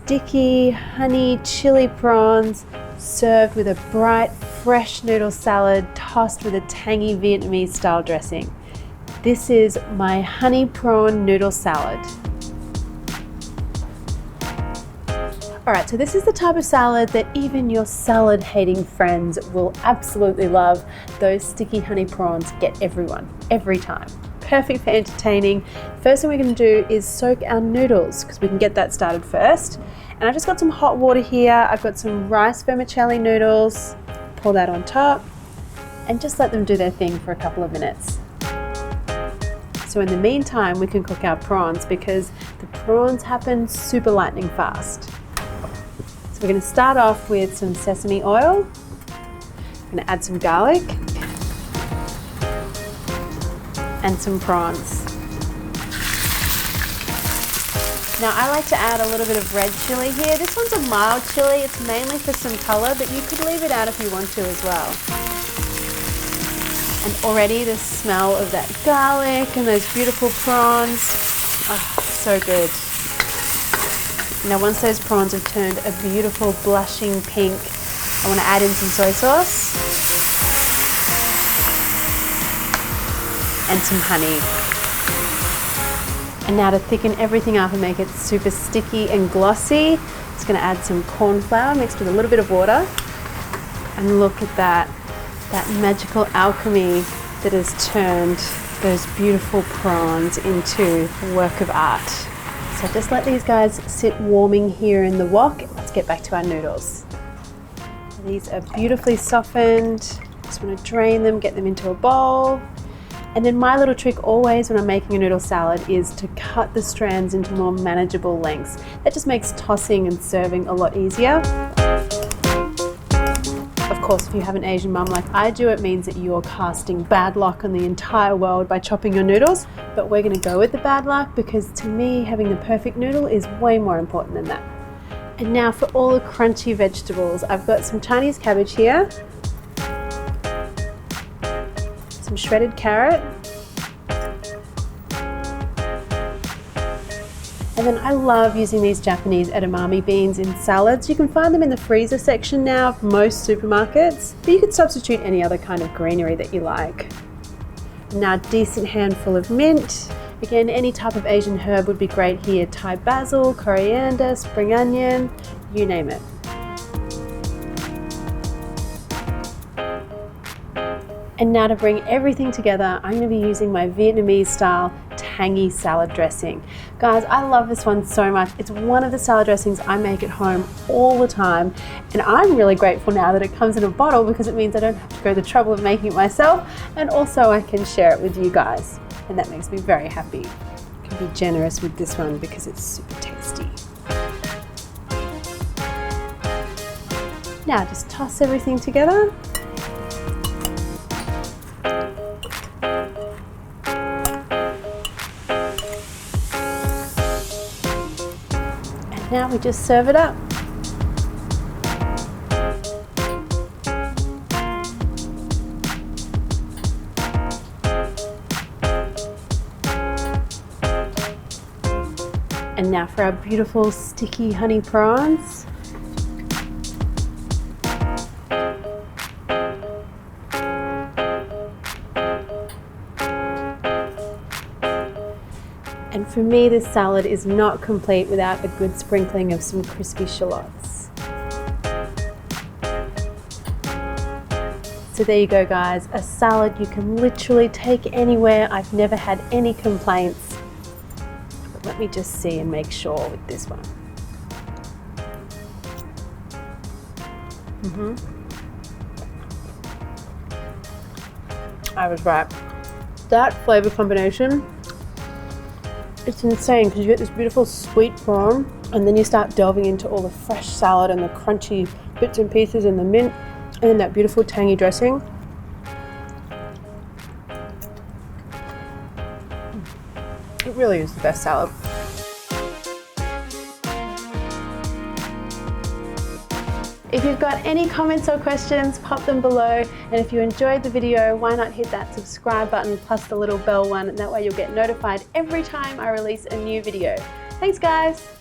sticky honey chili prawns served with a bright, fresh noodle salad tossed with a tangy Vietnamese style dressing. This is my honey prawn noodle salad. Alright, so this is the type of salad that even your salad hating friends will absolutely love. Those sticky honey prawns get everyone, every time. Perfect for entertaining. First thing we're going to do is soak our noodles because we can get that started first. And I just got some hot water here. I've got some rice vermicelli noodles. Pour that on top and just let them do their thing for a couple of minutes. So in the meantime, we can cook our prawns because the prawns happen super lightning fast. So we're going to start off with some sesame oil. I'm going to add some garlic and some prawns. Now I like to add a little bit of red chili here. This one's a mild chili. It's mainly for some color, but you could leave it out if you want to as well. And already the smell of that garlic and those beautiful prawns, oh, so good. Now once those prawns have turned a beautiful blushing pink, I want to add in some soy sauce and some honey. And now to thicken everything up and make it super sticky and glossy, it's going to add some corn flour mixed with a little bit of water. And look at that magical alchemy that has turned those beautiful prawns into a work of art. So just let these guys sit warming here in the wok. Let's get back to our noodles. These are beautifully softened. Just want to drain them, get them into a bowl. And then my little trick always when I'm making a noodle salad is to cut the strands into more manageable lengths. That just makes tossing and serving a lot easier. Of course, if you have an Asian mum like I do, it means that you're casting bad luck on the entire world by chopping your noodles. But we're going to go with the bad luck because to me, having the perfect noodle is way more important than that. And now for all the crunchy vegetables, I've got some Chinese cabbage here, some shredded carrot, and then I love using these Japanese edamame beans in salads. You can find them in the freezer section now of most supermarkets, but you could substitute any other kind of greenery that you like. Now a decent handful of mint. Again, any type of Asian herb would be great here. Thai basil, coriander, spring onion, you name it. And now to bring everything together, I'm going to be using my Vietnamese style tangy salad dressing. Guys, I love this one so much. It's one of the salad dressings I make at home all the time. And I'm really grateful now that it comes in a bottle because it means I don't have to go the trouble of making it myself. And also I can share it with you guys. And that makes me very happy. I can be generous with this one because it's super tasty. Now just toss everything together. Now we just serve it up. And now for our beautiful sticky honey prawns. And for me, this salad is not complete without a good sprinkling of some crispy shallots. So there you go, guys, a salad you can literally take anywhere. I've never had any complaints. But let me just see and make sure with this one. I was right. That flavor combination, it's insane because you get this beautiful sweet prawn and then you start delving into all the fresh salad and the crunchy bits and pieces and the mint and then that beautiful tangy dressing. It really is the best salad. If you've got any comments or questions, pop them below. And if you enjoyed the video, why not hit that subscribe button plus the little bell one, and that way you'll get notified every time I release a new video. Thanks guys.